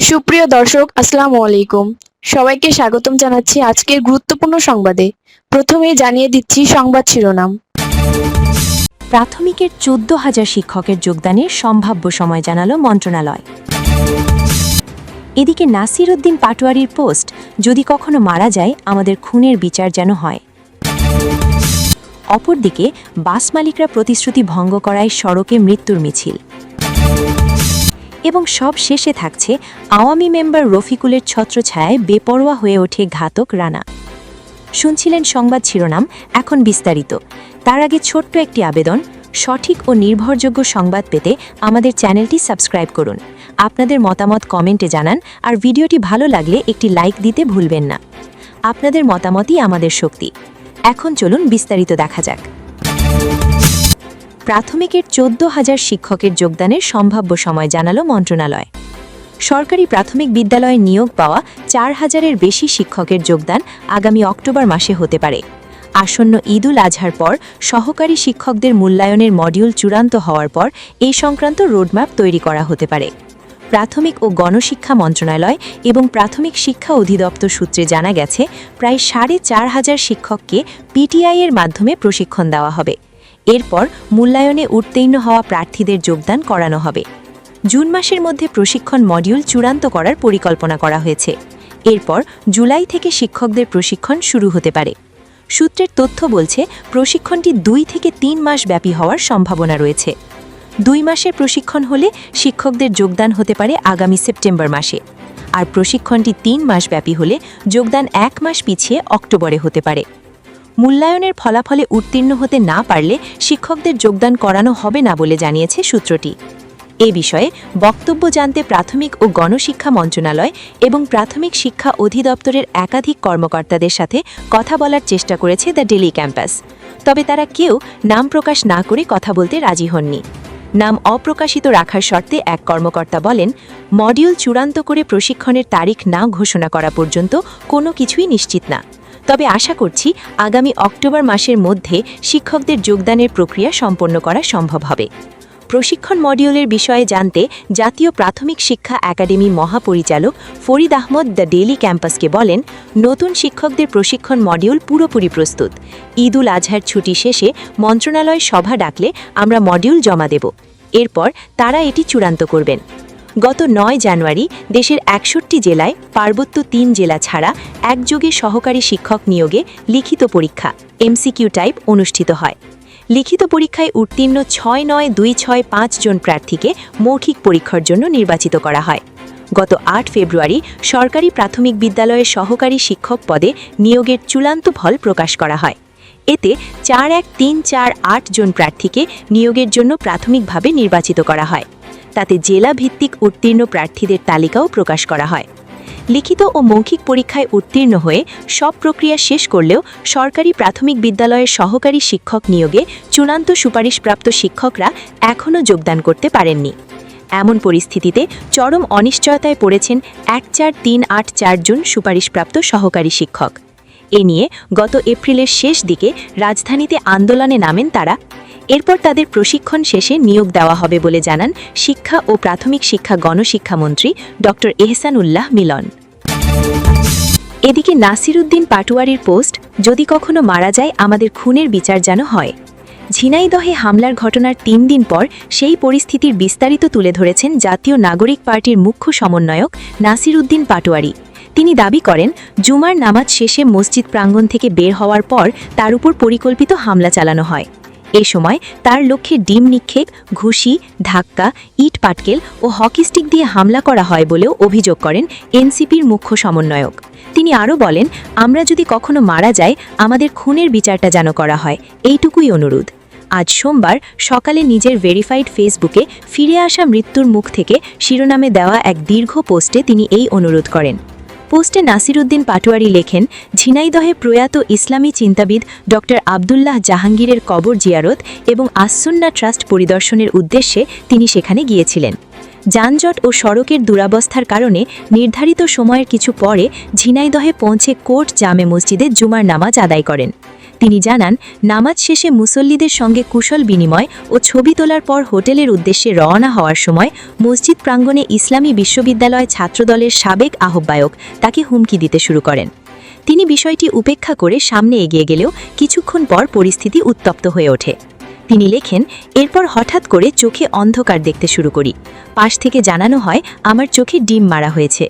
সুপ্রিয় দর্শক, আসসালামু আলাইকুম। সবাইকে স্বাগতম জানাচ্ছি আজকের গুরুত্বপূর্ণ সংবাদে। প্রথমেই জানিয়ে দিচ্ছি সংবাদ শিরোনাম। প্রাথমিকের ১৪,০০০ শিক্ষকের যোগদানের সম্ভাব্য সময় জানালো মন্ত্রণালয়। এদিকে নাসির উদ্দিন পাটোয়ারির পোস্ট, যদি কখনো মারা যায় আমাদের খুনের বিচার যেন হয়। অপরদিকে বাস মালিকরা প্রতিশ্রুতি ভঙ্গ করায় সড়কে মৃত্যুর মিছিল। এবং সব শেষে থাকছে আওয়ামী মেম্বার রফিকুলের ছত্রছায়ায় বেপরোয়া হয়ে ওঠে ঘাতক রানা। শুনছিলেন সংবাদ শিরোনাম, এখন বিস্তারিত। তার আগে ছোট্ট একটি আবেদন, সঠিক ও নির্ভরযোগ্য সংবাদ পেতে আমাদের চ্যানেলটি সাবস্ক্রাইব করুন। আপনাদের মতামত কমেন্টে জানান, আর ভিডিওটি ভালো লাগলে একটি লাইক দিতে ভুলবেন না। আপনাদের মতামতই আমাদের শক্তি। এখন চলুন বিস্তারিত দেখা যাক। প্রাথমিকের ১৪,০০০ শিক্ষকের যোগদানের সম্ভাব্য সময় জানালো মন্ত্রণালয়। সরকারি প্রাথমিক বিদ্যালয়ে নিয়োগ পাওয়া ৪,০০০-এর বেশি শিক্ষকের যোগদান আগামী অক্টোবর মাসে হতে পারে। আসন্ন ঈদুল আজহার পর সহকারী শিক্ষকদের মূল্যায়নের মডিউল চূড়ান্ত হওয়ার পর এই সংক্রান্ত রোডম্যাপ তৈরি করা হতে পারে। প্রাথমিক ও গণশিক্ষা মন্ত্রণালয় এবং প্রাথমিক শিক্ষা অধিদপ্তর সূত্রে জানা গেছে, প্রায় ৪,৫০০ শিক্ষককে পিটিআই-এর মাধ্যমে প্রশিক্ষণ দেওয়া হবে। এরপর মূল্যায়নে উত্তীর্ণ হওয়া প্রার্থীদের যোগদান করানো হবে। জুন মাসের মধ্যে প্রশিক্ষণ মডিউল চূড়ান্ত করার পরিকল্পনা করা হয়েছে। এরপর জুলাই থেকে শিক্ষকদের প্রশিক্ষণ শুরু হতে পারে। সূত্রের তথ্য বলছে, প্রশিক্ষণটি ২ থেকে ৩ মাস ব্যাপী হওয়ার সম্ভাবনা রয়েছে। ২ মাসের প্রশিক্ষণ হলে শিক্ষকদের যোগদান হতে পারে আগামী সেপ্টেম্বর মাসে, আর প্রশিক্ষণটি ৩ মাস ব্যাপী হলে যোগদান ১ মাস পিছিয়ে অক্টোবরে হতে পারে। মূল্যায়নের ফলাফলে উত্তীর্ণ হতে না পারলে শিক্ষকদের যোগদান করানো হবে না বলে জানিয়েছে সূত্রটি। এ বিষয়ে বক্তব্য জানতে প্রাথমিক ও গণশিক্ষা মন্ত্রণালয় এবং প্রাথমিক শিক্ষা অধিদপ্তরের একাধিক কর্মকর্তাদের সাথে কথা বলার চেষ্টা করেছে দ্য ডেইলি ক্যাম্পাস। তবে তারা কেউ নাম প্রকাশ না করে কথা বলতে রাজি হননি। নাম অপ্রকাশিত রাখার শর্তে এক কর্মকর্তা বলেন, মডিউল চূড়ান্ত করে প্রশিক্ষণের তারিখ না ঘোষণা করা পর্যন্ত কোনো কিছুই নিশ্চিত না। তবে আশা করছি আগামী অক্টোবর মাসের মধ্যে শিক্ষকদের যোগদানের প্রক্রিয়া সম্পন্ন করা সম্ভব হবে। প্রশিক্ষণ মডিউলের বিষয়ে জানতে জাতীয় প্রাথমিক শিক্ষা একাডেমি মহাপরিচালক ফরিদ আহমদ দ্য ডেইলি ক্যাম্পাসকে বলেন, নতুন শিক্ষকদের প্রশিক্ষণ মডিউল পুরোপুরি প্রস্তুত। ঈদুল আজহার ছুটি শেষে মন্ত্রণালয় সভা ডাকলে আমরা মডিউল জমা দেব। এরপর তারা এটি চূড়ান্ত করবেন। গত ৯ জানুয়ারি দেশের ৬১ জেলায় পার্বত্য ৩ জেলা ছাড়া একযোগে সহকারী শিক্ষক নিয়োগে লিখিত পরীক্ষা এমসিকিউ টাইপ অনুষ্ঠিত হয়। লিখিত পরীক্ষায় উত্তীর্ণ ৬৯,২৬৫ জন প্রার্থীকে মৌখিক পরীক্ষার জন্য নির্বাচিত করা হয়। গত ৮ ফেব্রুয়ারি সরকারি প্রাথমিক বিদ্যালয়ে সহকারী শিক্ষক পদে নিয়োগের চূড়ান্ত ফল প্রকাশ করা হয়। এতে ৪১,৩৪৮ জন প্রার্থীকে নিয়োগের জন্য প্রাথমিকভাবে নির্বাচিত করা হয়। তাতে জেলা ভিত্তিক উত্তীর্ণ প্রার্থীদের তালিকাও প্রকাশ করা হয়। লিখিত ও মৌখিক পরীক্ষায় উত্তীর্ণ হয়ে সব প্রক্রিয়া শেষ করলেও সরকারি প্রাথমিক বিদ্যালয়ের সহকারী শিক্ষক নিয়োগে চূড়ান্ত সুপারিশপ্রাপ্ত শিক্ষকরা এখনও যোগদান করতে পারেননি। এমন পরিস্থিতিতে চরম অনিশ্চয়তায় পড়েছেন ১,৪,৩৮৪ জন সুপারিশপ্রাপ্ত সহকারী শিক্ষক। এ নিয়ে গত এপ্রিলের শেষ দিকে রাজধানীতে আন্দোলনে নামেন তারা। এরপর তাদের প্রশিক্ষণ শেষে নিয়োগ দেওয়া হবে বলে জানান শিক্ষা ও প্রাথমিক শিক্ষা গণশিক্ষামন্ত্রী ড এহসানুল্লাহ মিলন। এদিকে নাসির উদ্দিন পাটোয়ারির পোস্ট, যদি কখনো মারা যায় আমাদের খুনের বিচার যেন হয়। ঝিনাইদহে হামলার ঘটনার ৩ দিন পর সেই পরিস্থিতির বিস্তারিত তুলে ধরেছেন জাতীয় নাগরিক পার্টির মুখ্য সমন্বয়ক নাসির উদ্দিন পাটোয়ারি। তিনি দাবি করেন, জুমার নামাজ শেষে মসজিদ প্রাঙ্গণ থেকে বের হওয়ার পর তার উপর পরিকল্পিত হামলা চালানো হয়। এ সময় তার লক্ষ্যে ডিম নিক্ষেপ, ঘুষি, ধাক্কা, ইট পাটকেল ও হকি স্টিক দিয়ে হামলা করা হয় বলেও অভিযোগ করেন এনসিপির মুখ্য সমন্বয়ক। তিনি আরও বলেন, আমরা যদি কখনো মারা যাই আমাদের খুনের বিচারটা যেন করা হয়, এইটুকুই অনুরোধ। আজ সোমবার সকালে নিজের ভেরিফাইড ফেসবুকে ফিরে আসা মৃত্যুর মুখ থেকে শিরোনামে দেওয়া এক দীর্ঘ পোস্টে তিনি এই অনুরোধ করেন। পোস্টে নাসির উদ্দিন পাটোয়ারি লেখেন, ঝিনাইদহে প্রয়াত ইসলামী চিন্তাবিদ ড আবদুল্লাহ জাহাঙ্গীরের কবর জিয়ারত এবং আসসুন্নাহ ট্রাস্ট পরিদর্শনের উদ্দেশ্যে তিনি সেখানে গিয়েছিলেন। যানজট ও সড়কের দুরবস্থার কারণে নির্ধারিত সময়ের কিছু পরে ঝিনাইদহে পৌঁছে কোর্ট জামে মসজিদে জুমার নামাজ আদায় করেন। তিনি জানান, নামাজ শেষে মুসল্লিদের সঙ্গে কুশল বিনিময় ও ছবি তোলার পর হোটেলের উদ্দেশ্যে রওনা হওয়ার সময় মসজিদ প্রাঙ্গণে ইসলামী বিশ্ববিদ্যালয় ছাত্রদলের সাবেক আহ্বায়ক তাকে হুমকি দিতে শুরু করেন। তিনি বিষয়টি উপেক্ষা করে সামনে এগিয়ে গেলেও কিছুক্ষণ পর পরিস্থিতি উত্তপ্ত হয়ে ওঠে। তিনি লেখেন, এরপর হঠাৎ করে চোখে অন্ধকার দেখতে শুরু করি। পাশ থেকে জানানো হয় আমার চোখে ডিম মারা হয়েছে।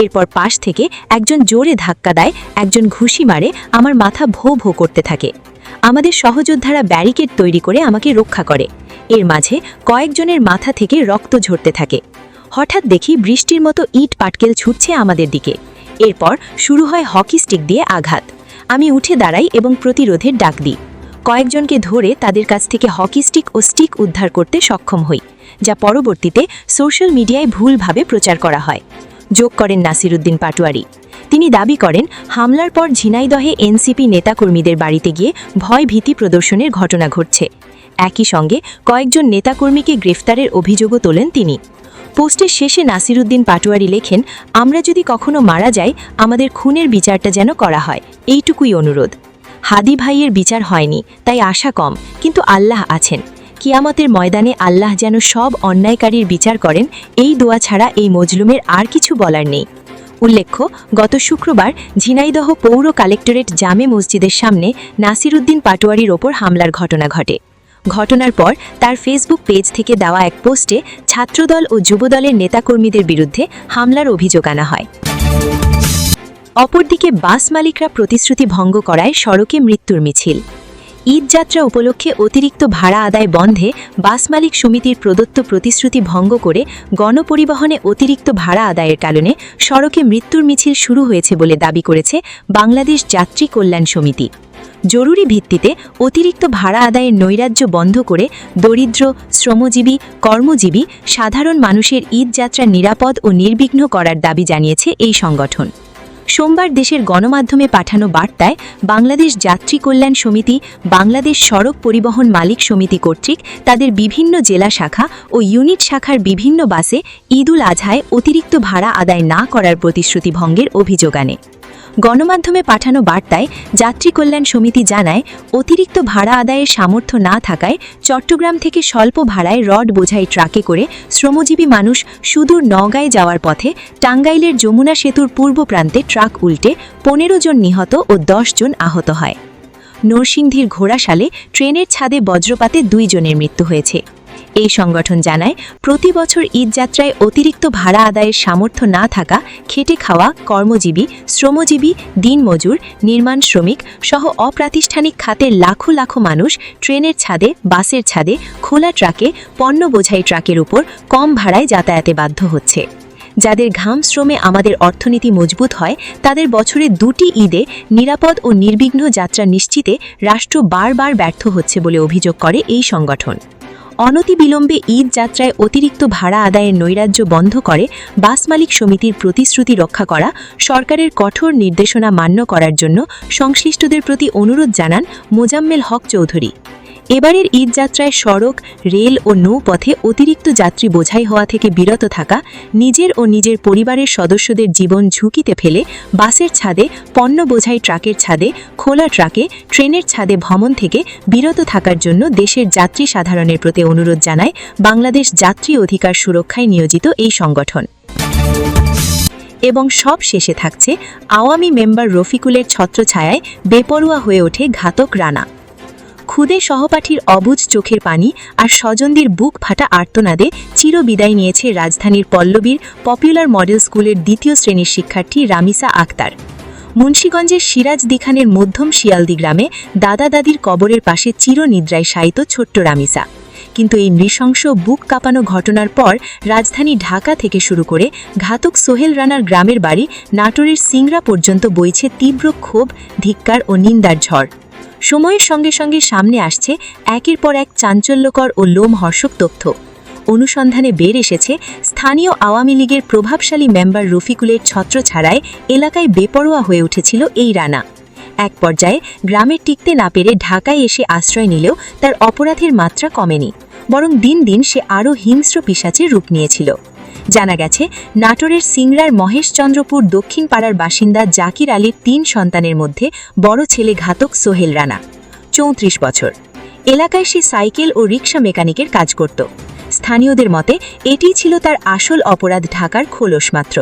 এরপর পাশ থেকে একজন জোরে ধাক্কা দেয়, একজন ঘুষি মারে, আমার মাথা ভো ভো করতে থাকে। আমাদের সহযোদ্ধারা ব্যারিকেড তৈরি করে আমাকে রক্ষা করে। এর মাঝে কয়েকজনের মাথা থেকে রক্ত ঝরতে থাকে। হঠাৎ দেখি বৃষ্টির মতো ইট পাটকেল ছুটছে আমাদের দিকে। এরপর শুরু হয় হকি স্টিক দিয়ে আঘাত। আমি উঠে দাঁড়াই এবং প্রতিরোধের ডাক দিই। কয়েকজনকে ধরে তাদের কাছ থেকে হকি স্টিক ও স্টিক উদ্ধার করতে সক্ষম হই, যা পরবর্তীতে সোশ্যাল মিডিয়ায় ভুলভাবে প্রচার করা হয়। যোগ করেন নাসিরুদ্দিন পাটোয়ারি। তিনি দাবি করেন, হামলার পর ঝিনাইদহে এনসিপি নেতাকর্মীদের বাড়িতে গিয়ে ভয়ভীতি প্রদর্শনের ঘটনা ঘটছে। একই সঙ্গে কয়েকজন নেতাকর্মীকে গ্রেফতারের অভিযোগও তোলেন তিনি। পোস্টের শেষে নাসিরুদ্দিন পাটোয়ারি লেখেন, আমরা যদি কখনো মারা যাই, আমাদের খুনের বিচারটা যেন করা হয়, এইটুকুই অনুরোধ। হাদি ভাইয়ের বিচার হয়নি, তাই আশা কম, কিন্তু আল্লাহ আছেন। কিয়ামতের ময়দানে আল্লাহ যেন সব অন্যায়কারীর বিচার করেন, এই দোয়া ছাড়া এই মজলুমের আর কিছু বলার নেই। উল্লেখ্য, গত শুক্রবার ঝিনাইদহ পৌর কালেক্টরেট জামে মসজিদের সামনে নাসিরুদ্দিন পাটোয়ারির ওপর হামলার ঘটনা ঘটে। ঘটনার পর তার ফেসবুক পেজ থেকে দেওয়া এক পোস্টে ছাত্রদল ও যুবদলের নেতাকর্মীদের বিরুদ্ধে হামলার অভিযোগ আনা হয়। অপরদিকে বাস মালিকরা প্রতিশ্রুতি ভঙ্গ করায় সড়কে মৃত্যুর মিছিল। ঈদ যাত্রা উপলক্ষে অতিরিক্ত ভাড়া আদায় বন্ধে বাস মালিক সমিতির প্রদত্ত প্রতিশ্রুতি ভঙ্গ করে গণপরিবহনে অতিরিক্ত ভাড়া আদায়ের কারণে সড়কে মৃত্যুর মিছিল শুরু হয়েছে বলে দাবি করেছে বাংলাদেশ যাত্রী কল্যাণ সমিতি। জরুরি ভিত্তিতে অতিরিক্ত ভাড়া আদায়ের নৈরাজ্য বন্ধ করে দরিদ্র, শ্রমজীবী, কর্মজীবী সাধারণ মানুষের ঈদ যাত্রা নিরাপদ ও নির্বিঘ্ন করার দাবি জানিয়েছে এই সংগঠন। সোমবার দেশের গণমাধ্যমে পাঠানো বার্তায় বাংলাদেশ যাত্রী কল্যাণ সমিতি বাংলাদেশ সড়ক পরিবহন মালিক সমিতি কর্তৃক তাদের বিভিন্ন জেলা শাখা ও ইউনিট শাখার বিভিন্ন বাসে ঈদুল আজহায় অতিরিক্ত ভাড়া আদায় না করার প্রতিশ্রুতি ভঙ্গের অভিযোগ আনে। গণমাধ্যমে পাঠানো বার্তায় যাত্রী কল্যাণ সমিতি জানায়, অতিরিক্ত ভাড়া আদায়ের সামর্থ্য না থাকায় চট্টগ্রাম থেকে স্বল্প ভাড়ায় রড বোঝাই ট্রাকে করে শ্রমজীবী মানুষ সুদূর নওগাঁয় যাওয়ার পথে টাঙ্গাইলের যমুনা সেতুর পূর্ব প্রান্তে ট্রাক উল্টে 15 জন নিহত ও 10 জন আহত হয়। নরসিংদীর ঘোড়াশালে ট্রেনের ছাদে বজ্রপাতে 2 জনের মৃত্যু হয়েছে। এই সংগঠন জানায়, প্রতি বছর ঈদ যাত্রায় অতিরিক্ত ভাড়া আদায়ের সামর্থ্য না থাকা খেটে খাওয়া কর্মজীবী, শ্রমজীবী, দিনমজুর, নির্মাণ শ্রমিক সহ অপ্রাতিষ্ঠানিক খাতের লাখো লাখো মানুষ ট্রেনের ছাদে, বাসের ছাদে, খোলা ট্রাকে, পণ্য বোঝাই ট্রাকের উপর কম ভাড়ায় যাতায়াতে বাধ্য হচ্ছে। যাদের ঘাম শ্রমে আমাদের অর্থনীতি মজবুত হয়, তাদের বছরে 2টি ঈদে নিরাপদ ও নির্বিঘ্ন যাত্রা নিশ্চিতে রাষ্ট্র বারবার ব্যর্থ হচ্ছে বলে অভিযোগ করে এই সংগঠন। অনতিবিলম্বে ঈদ যাত্রায় অতিরিক্ত ভাড়া আদায়ের নৈরাজ্য বন্ধ করে বাস মালিক সমিতির প্রতিশ্রুতি রক্ষা করা, সরকারের কঠোর নির্দেশনা মান্য করার জন্য সংশ্লিষ্টদের প্রতি অনুরোধ জানান মোজাম্মেল হক চৌধুরী। এবারের ঈদ যাত্রায় সড়ক, রেল ও নৌপথে অতিরিক্ত যাত্রী বোঝাই হওয়া থেকে বিরত থাকা, নিজের ও নিজের পরিবারের সদস্যদের জীবন ঝুঁকিতে ফেলে বাসের ছাদে, পণ্য বোঝাই ট্রাকের ছাদে, খোলা ট্রাকে, ট্রেনের ছাদে ভ্রমণ থেকে বিরত থাকার জন্য দেশের যাত্রী সাধারণের প্রতি অনুরোধ জানায় বাংলাদেশ যাত্রী অধিকার সুরক্ষায় নিয়োজিত এই সংগঠন। এবং সব শেষে থাকছে, আওয়ামী মেম্বার রফিকুলের ছত্রছায়ায় বেপরোয়া হয়ে ওঠে ঘাতক রানা। খুদে সহপাঠীর অবুঝ চোখের পানি আর স্বজনদের বুক ফাটা আর্তনাদে চিরবিদায় নিয়েছে রাজধানীর পল্লবীর পপুলার মডেল স্কুলের 2য় শ্রেণীর শিক্ষার্থী রামিসা আক্তার। মুন্সিগঞ্জের সিরাজদি খানের মধ্যম শিয়ালদি গ্রামে দাদা দাদির কবরের পাশে চিরনিদ্রায় শায়িত ছোট্ট রামিসা। কিন্তু এই নৃশংস বুক কাঁপানো ঘটনার পর রাজধানী ঢাকা থেকে শুরু করে ঘাতক সোহেল রানার গ্রামের বাড়ি নাটোরের সিংড়া পর্যন্ত বইছে তীব্র ক্ষোভ, ধিক্কার ও নিন্দার ঝড়। সময়ের সঙ্গে সঙ্গে সামনে আসছে একের পর এক চাঞ্চল্যকর ও লোমহর্ষক তথ্য। অনুসন্ধানে বের এসেছে, স্থানীয় আওয়ামী লীগের প্রভাবশালী মেম্বার রফিকুলের ছত্রছায়ায় এলাকায় বেপরোয়া হয়ে উঠেছিল এই রানা। এক পর্যায়ে গ্রামে টিকতে না পেরে ঢাকায় এসে আশ্রয় নিলেও তার অপরাধের মাত্রা কমেনি, বরং দিন দিন সে আরও হিংস্র পিশাচের রূপ নিয়েছিল। জানা গেছে, নাটোরের সিংড়ার মহেশচন্দ্রপুর দক্ষিণ পাড়ার বাসিন্দা জাকির আলীর ৩ সন্তানের মধ্যে বড় ছেলে ঘাতক সোহেল রানা, ৩৪ বছর। এলাকায় সে সাইকেল ও রিকশা মেকানিকের কাজ করত। স্থানীয়দের মতে এটিই ছিল তার আসল অপরাধ ঢাকার খোলস মাত্র।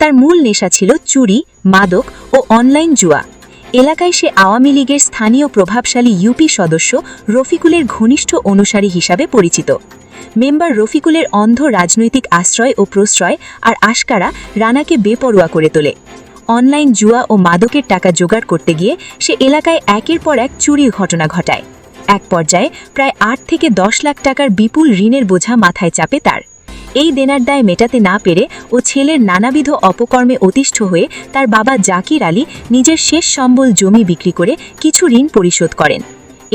তার মূল নেশা ছিল চুরি, মাদক ও অনলাইন জুয়া। এলাকায় সে আওয়ামী লীগের স্থানীয় প্রভাবশালী ইউপি সদস্য রফিকুলের ঘনিষ্ঠ অনুসারী হিসাবে পরিচিত। মেম্বার রফিকুলের অন্ধ রাজনৈতিক আশ্রয় ও প্রশ্রয় আর আশকারা রানাকে বেপরোয়া করে তোলে। অনলাইন জুয়া ও মাদকের টাকা জোগাড় করতে গিয়ে সে এলাকায় একের পর এক চুরির ঘটনা ঘটায়। এক পর্যায়ে প্রায় ৮ থেকে ১০ লাখ টাকার বিপুল ঋণের বোঝা মাথায় চাপে তার। এই দেনার দায় মেটাতে না পেরে ও ছেলের নানাবিধ অপকর্মে অতিষ্ঠ হয়ে তার বাবা জাকির আলী নিজের শেষ সম্বল জমি বিক্রি করে কিছু ঋণ পরিশোধ করেন।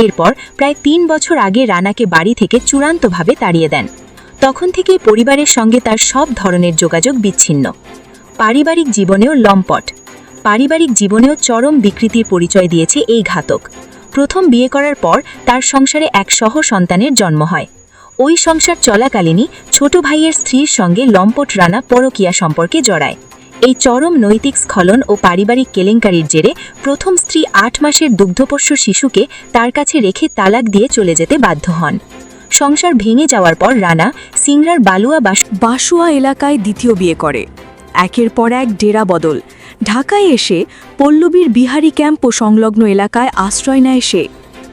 এরপর প্রায় ৩ বছর আগে রানাকে বাড়ি থেকে চূড়ান্তভাবে তাড়িয়ে দেন। তখন থেকেই পরিবারের সঙ্গে তার সব ধরনের যোগাযোগ বিচ্ছিন্ন। পারিবারিক জীবনেও লম্পট। পারিবারিক জীবনেও চরম বিকৃতির পরিচয় দিয়েছে এই ঘাতক। প্রথম বিয়ে করার পর তার সংসারে এক সহ সন্তানের জন্ম হয়। ওই সংসার চলাকালীনই ছোট ভাইয়ের স্ত্রীর সঙ্গে লম্পট রানা পরকীয়া সম্পর্কে জড়ায়। এই চরম নৈতিক স্খলন ও পারিবারিক কেলেঙ্কারির জেরে প্রথম স্ত্রী ৮ মাসের দুগ্ধপোষ্য শিশুকে তার কাছে রেখে তালাক দিয়ে চলে যেতে বাধ্য হন। সংসার ভেঙে যাওয়ার পর রানা সিংড়ার বাসুয়া এলাকায় দ্বিতীয় বিয়ে করে। একের পর এক ডেরা বদল। ঢাকায় এসে পল্লবীর বিহারি ক্যাম্প ও সংলগ্ন এলাকায় আশ্রয় নেয় সে।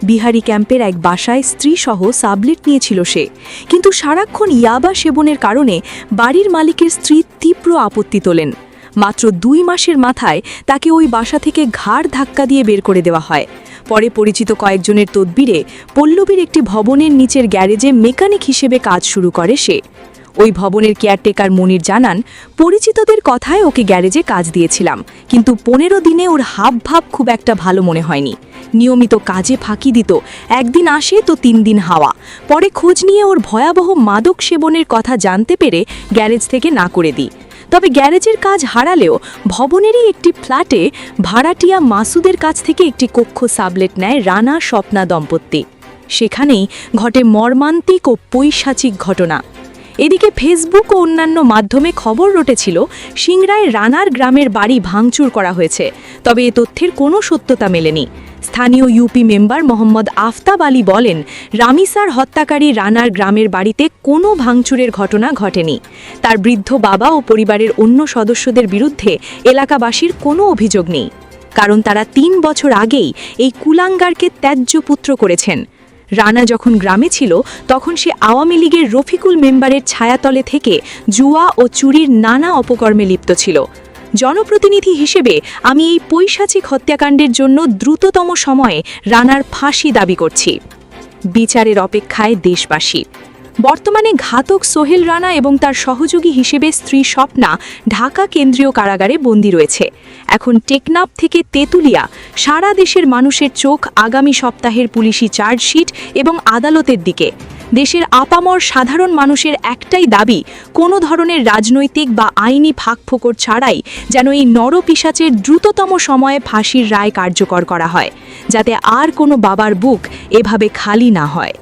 বিহারি ক্যাম্পের এক বাসায় স্ত্রীসহ সাবলেট নিয়েছিল সে, কিন্তু সারাক্ষণ ইয়াবা সেবনের কারণে বাড়ির মালিকের স্ত্রী তীব্র আপত্তি তোলেন। মাত্র ২ মাসের মাথায় তাকে ওই বাসা থেকে ঘাড় ধাক্কা দিয়ে বের করে দেওয়া হয়। পরে পরিচিত কয়েকজনের তদবিরে পল্লবীর একটি ভবনের নিচের গ্যারেজে মেকানিক হিসেবে কাজ শুরু করে সে। ওই ভবনের কেয়ারটেকার মনির জানান, পরিচিতদের কথায় ওকে গ্যারেজে কাজ দিয়েছিলাম, কিন্তু ১৫ দিনে ওর হাবভাব খুব একটা ভালো মনে হয়নি। নিয়মিত কাজে ফাঁকি দিত, একদিন আসে তো ৩ দিন হাওয়া। পরে খোঁজ নিয়ে ওর ভয়াবহ মাদক সেবনের কথা জানতে পেরে গ্যারেজ থেকে না করে দিই। তবে গ্যারেজের কাজ হারালেও ভবনেরই একটি ফ্ল্যাটে ভাড়াটিয়া মাসুদের কাছ থেকে একটি কক্ষ সাবলেট নেয় রানা স্বপ্না দম্পতি। সেখানেই ঘটে মর্মান্তিক ও পৈশাচিক ঘটনা। এদিকে ফেসবুক ও অন্যান্য মাধ্যমে খবর রটেছিল সিংড়ায় রানার গ্রামের বাড়ি ভাঙচুর করা হয়েছে, তবে এ তথ্যের কোনো সত্যতা মেলেনি। স্থানীয় ইউপি মেম্বার মোহাম্মদ আফতাব আলী বলেন, রামিসার হত্যাকারী রানার গ্রামের বাড়িতে কোনো ভাঙচুরের ঘটনা ঘটেনি। তার বৃদ্ধ বাবা ও পরিবারের অন্য সদস্যদের বিরুদ্ধে এলাকাবাসীর কোনো অভিযোগ নেই, কারণ তারা ৩ বছর আগেই এই কুলাঙ্গারকে ত্যায্য পুত্র করেছেন। রানা যখন গ্রামে ছিল তখন সে আওয়ামী লীগের রফিকুল মেম্বারের ছায়াতলে থেকে জুয়া ও চুরির নানা অপকর্মে লিপ্ত ছিল। জনপ্রতিনিধি হিসেবে আমি এই পৈশাচিক হত্যাকাণ্ডের জন্য দ্রুততম সময়ে রানার ফাঁসি দাবি করছি। বিচারের অপেক্ষায় দেশবাসী। বর্তমানে ঘাতক সোহেল রানা এবং তার সহযোগী হিসেবে স্ত্রী স্বপ্না ঢাকা কেন্দ্রীয় কারাগারে বন্দী রয়েছে। এখন টেকনাফ থেকে তেঁতুলিয়া সারা দেশের মানুষের চোখ আগামী সপ্তাহের পুলিশি চার্জশিট এবং আদালতের দিকে। দেশের আপামর সাধারণ মানুষের একটাই দাবি, কোনো ধরনের রাজনৈতিক বা আইনি ফাঁকফোকর ছাড়াই যেন এই নরপিশাচের দ্রুততম সময়ে ফাঁসির রায় কার্যকর করা হয়, যাতে আর কোনো বাবার বুক এভাবে খালি না হয়।